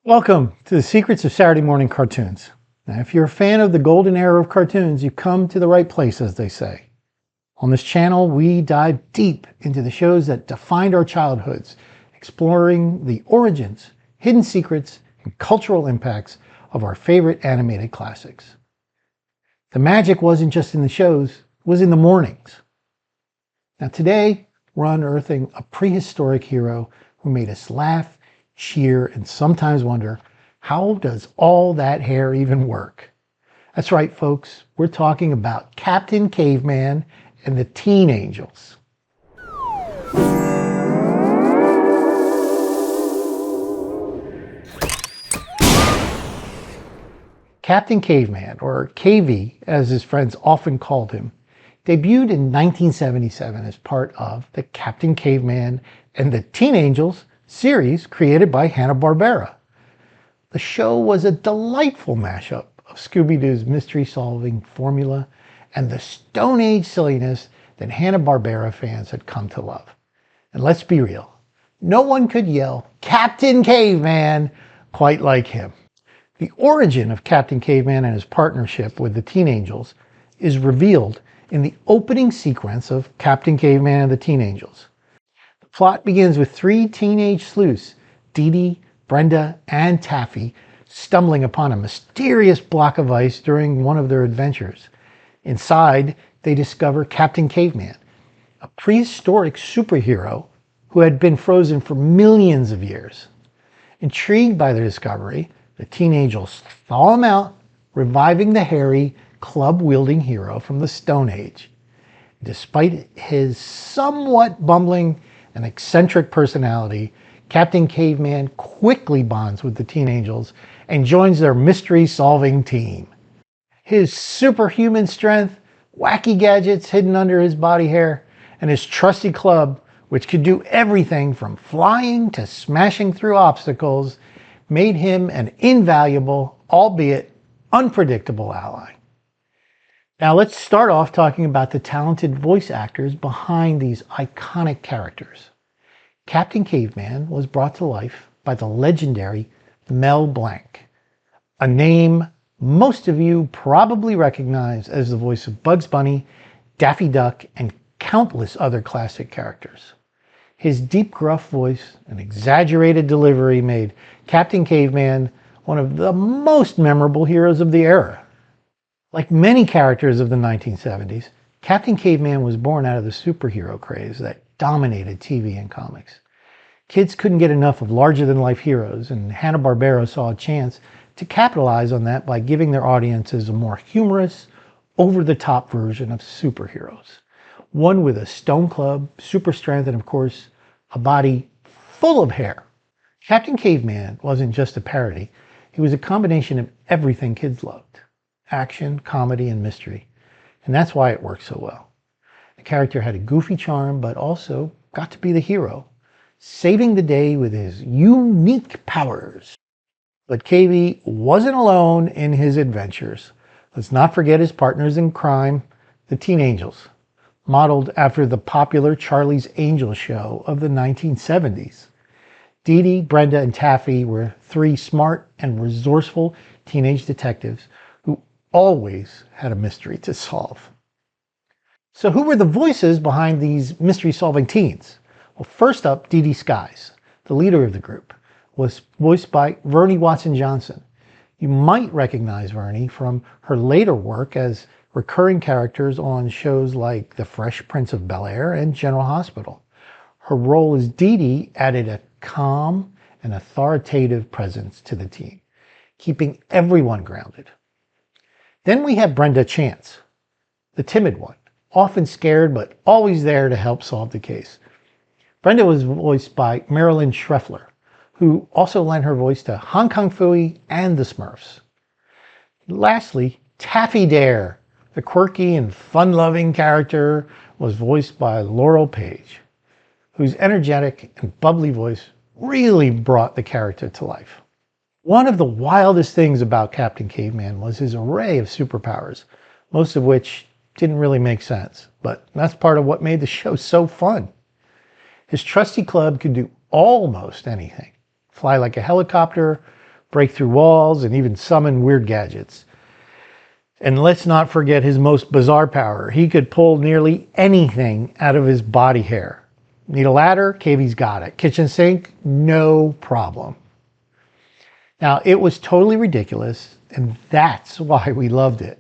Welcome to the Secrets of Saturday Morning Cartoons. Now, if you're a fan of the golden era of cartoons, you come to the right place, as they say. On this channel, we dive deep into the shows that defined our childhoods, exploring the origins, hidden secrets, and cultural impacts of our favorite animated classics. The magic wasn't just in the shows, it was in the mornings. Now today, we're unearthing a prehistoric hero who made us laugh, cheer, and sometimes wonder, how does all that hair even work? That's right, folks. We're talking about Captain Caveman and the Teen Angels. Captain Caveman, or KV as his friends often called him, debuted in 1977 as part of the Captain Caveman and the Teen Angels series created by Hanna-Barbera. The show was a delightful mashup of Scooby-Doo's mystery-solving formula and the Stone Age silliness that Hanna-Barbera fans had come to love. And let's be real, no one could yell Captain Caveman quite like him. The origin of Captain Caveman and his partnership with the Teen Angels is revealed in the opening sequence of Captain Caveman and the Teen Angels. The plot begins with three teenage sleuths, Dee Dee, Brenda, and Taffy, stumbling upon a mysterious block of ice during one of their adventures. Inside, they discover Captain Caveman, a prehistoric superhero who had been frozen for millions of years. Intrigued by the discovery, the Teen Angels thaw him out, reviving the hairy, club-wielding hero from the Stone Age. Despite his somewhat bumbling and eccentric personality, Captain Caveman quickly bonds with the Teen Angels and joins their mystery-solving team. His superhuman strength, wacky gadgets hidden under his body hair, and his trusty club, which could do everything from flying to smashing through obstacles, made him an invaluable, albeit unpredictable ally. Now let's start off talking about the talented voice actors behind these iconic characters. Captain Caveman was brought to life by the legendary Mel Blanc, a name most of you probably recognize as the voice of Bugs Bunny, Daffy Duck, and countless other classic characters. His deep, gruff voice and exaggerated delivery made Captain Caveman one of the most memorable heroes of the era. Like many characters of the 1970s, Captain Caveman was born out of the superhero craze that dominated TV and comics. Kids couldn't get enough of larger-than-life heroes, and Hanna-Barbera saw a chance to capitalize on that by giving their audiences a more humorous, over-the-top version of superheroes. One with a stone club, super strength, and of course, a body full of hair. Captain Caveman wasn't just a parody. He was a combination of everything kids loved. Action, comedy, and mystery. And that's why it worked so well. The character had a goofy charm, but also got to be the hero, saving the day with his unique powers. But KV wasn't alone in his adventures. Let's not forget his partners in crime, the Teen Angels, modeled after the popular Charlie's Angels show of the 1970s. Dee Dee, Brenda, and Taffy were three smart and resourceful teenage detectives who always had a mystery to solve. So who were the voices behind these mystery-solving teens? Well, first up, Dee Dee Skies, the leader of the group, was voiced by Vernie Watson-Johnson. You might recognize Vernie from her later work as recurring characters on shows like The Fresh Prince of Bel-Air and General Hospital. Her role as Dee Dee added a calm and authoritative presence to the team, keeping everyone grounded. Then we have Brenda Chance, the timid one, often scared but always there to help solve the case. Brenda was voiced by Marilyn Schreffler, who also lent her voice to Hong Kong Phooey and the Smurfs. Lastly, Taffy Dare, the quirky and fun-loving character, was voiced by Laurel Page, whose energetic and bubbly voice really brought the character to life. One of the wildest things about Captain Caveman was his array of superpowers, most of which didn't really make sense, but that's part of what made the show so fun. His trusty club could do almost anything. Fly like a helicopter, break through walls, and even summon weird gadgets. And let's not forget his most bizarre power. He could pull nearly anything out of his body hair. Need a ladder? Cavy's got it. Kitchen sink? No problem. Now, it was totally ridiculous, and that's why we loved it.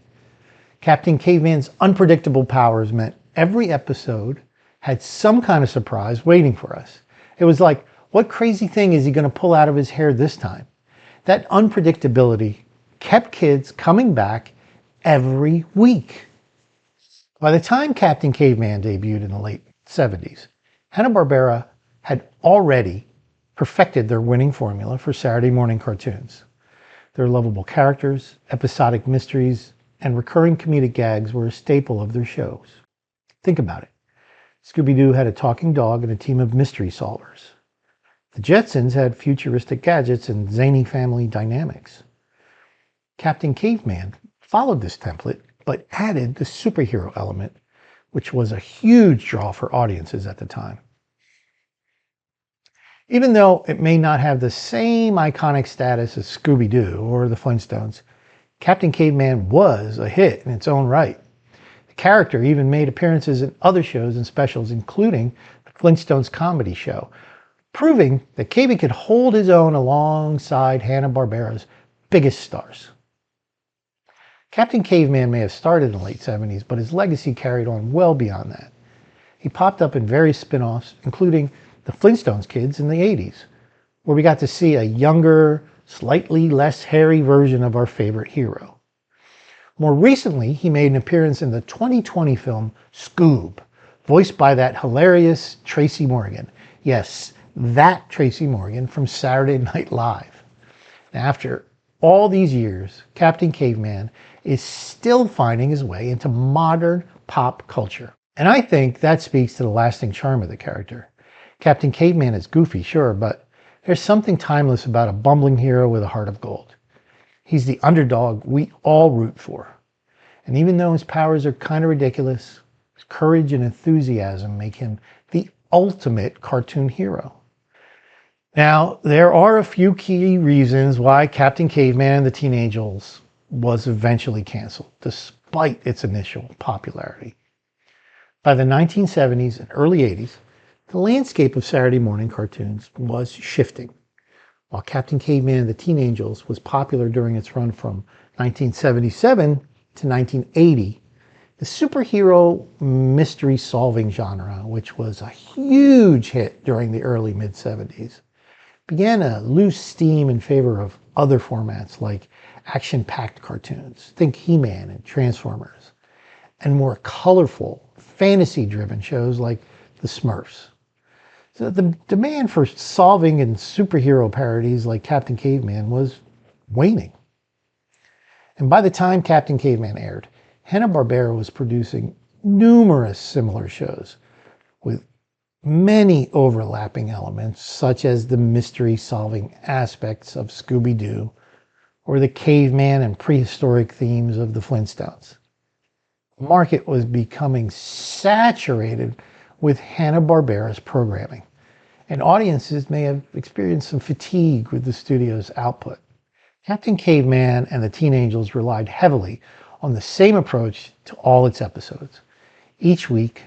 Captain Caveman's unpredictable powers meant every episode had some kind of surprise waiting for us. It was like, what crazy thing is he going to pull out of his hair this time? That unpredictability kept kids coming back every week. By the time Captain Caveman debuted in the late 70s, Hanna-Barbera had already perfected their winning formula for Saturday morning cartoons. Their lovable characters, episodic mysteries, and recurring comedic gags were a staple of their shows. Think about it. Scooby-Doo had a talking dog and a team of mystery solvers. The Jetsons had futuristic gadgets and zany family dynamics. Captain Caveman followed this template, but added the superhero element, which was a huge draw for audiences at the time. Even though it may not have the same iconic status as Scooby-Doo or the Flintstones, Captain Caveman was a hit in its own right. The character even made appearances in other shows and specials, including the Flintstones comedy show, proving that Cavey could hold his own alongside Hanna-Barbera's biggest stars. Captain Caveman may have started in the late 70s, but his legacy carried on well beyond that. He popped up in various spin-offs, including the Flintstones kids in the 80s, where we got to see a younger, slightly less hairy version of our favorite hero. More recently, he made an appearance in the 2020 film Scoob, voiced by that hilarious Tracy Morgan. Yes, that Tracy Morgan from Saturday Night Live. Now, after all these years, Captain Caveman is still finding his way into modern pop culture. And I think that speaks to the lasting charm of the character. Captain Caveman is goofy, sure, but there's something timeless about a bumbling hero with a heart of gold. He's the underdog we all root for. And even though his powers are kind of ridiculous, his courage and enthusiasm make him the ultimate cartoon hero. Now, there are a few key reasons why Captain Caveman and the Teen Angels was eventually canceled, despite its initial popularity. By the 1970s and early 80s, the landscape of Saturday morning cartoons was shifting. While Captain Caveman and the Teen Angels was popular during its run from 1977 to 1980, the superhero mystery-solving genre, which was a huge hit during the early mid-70s, began to lose steam in favor of other formats like action-packed cartoons, think He-Man and Transformers, and more colorful, fantasy-driven shows like the Smurfs. So the demand for solving and superhero parodies like Captain Caveman was waning. And by the time Captain Caveman aired, Hanna-Barbera was producing numerous similar shows with many overlapping elements, such as the mystery-solving aspects of Scooby-Doo or the caveman and prehistoric themes of the Flintstones. The market was becoming saturated with Hanna-Barbera's programming, and audiences may have experienced some fatigue with the studio's output. Captain Caveman and the Teen Angels relied heavily on the same approach to all its episodes. Each week,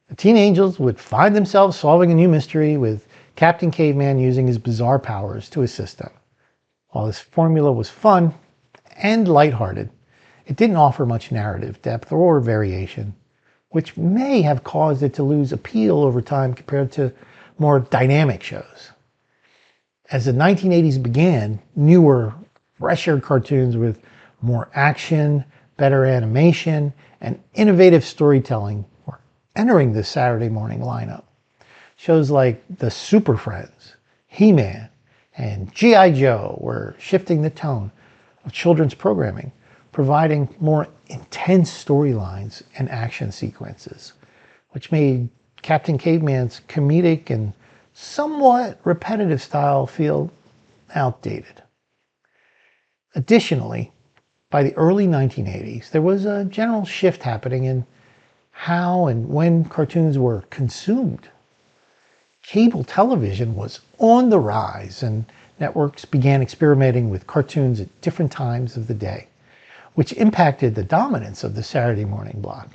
the Teen Angels would find themselves solving a new mystery, with Captain Caveman using his bizarre powers to assist them. While this formula was fun and lighthearted, it didn't offer much narrative depth or variation, which may have caused it to lose appeal over time compared to more dynamic shows. As the 1980s began, newer, fresher cartoons with more action, better animation, and innovative storytelling were entering the Saturday morning lineup. Shows like The Super Friends, He-Man, and G.I. Joe were shifting the tone of children's programming, providing more intense storylines and action sequences, which made Captain Caveman's comedic and somewhat repetitive style feel outdated. Additionally, by the early 1980s, there was a general shift happening in how and when cartoons were consumed. Cable television was on the rise, and networks began experimenting with cartoons at different times of the day, which impacted the dominance of the Saturday morning block.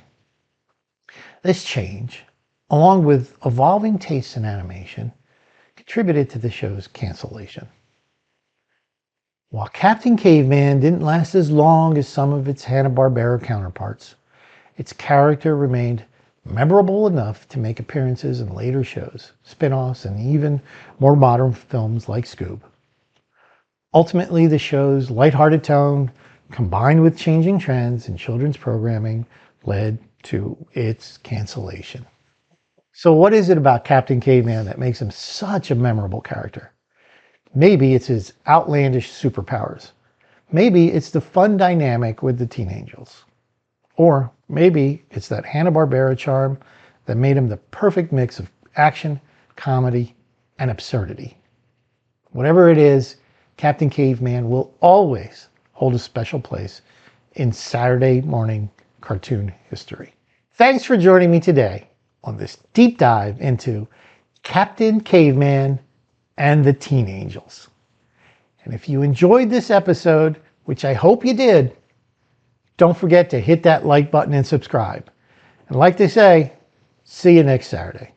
This change, along with evolving tastes in animation, contributed to the show's cancellation. While Captain Caveman didn't last as long as some of its Hanna-Barbera counterparts, its character remained memorable enough to make appearances in later shows, spin-offs, and even more modern films like Scoob. Ultimately, the show's lighthearted tone, combined with changing trends in children's programming, led to its cancellation. So what is it about Captain Caveman that makes him such a memorable character? Maybe it's his outlandish superpowers. Maybe it's the fun dynamic with the Teen Angels. Or maybe it's that Hanna-Barbera charm that made him the perfect mix of action, comedy, and absurdity. Whatever it is, Captain Caveman will always hold a special place in Saturday morning cartoon history. Thanks for joining me today on this deep dive into Captain Caveman and the Teen Angels. And if you enjoyed this episode, which I hope you did, don't forget to hit that like button and subscribe. And like they say, see you next Saturday.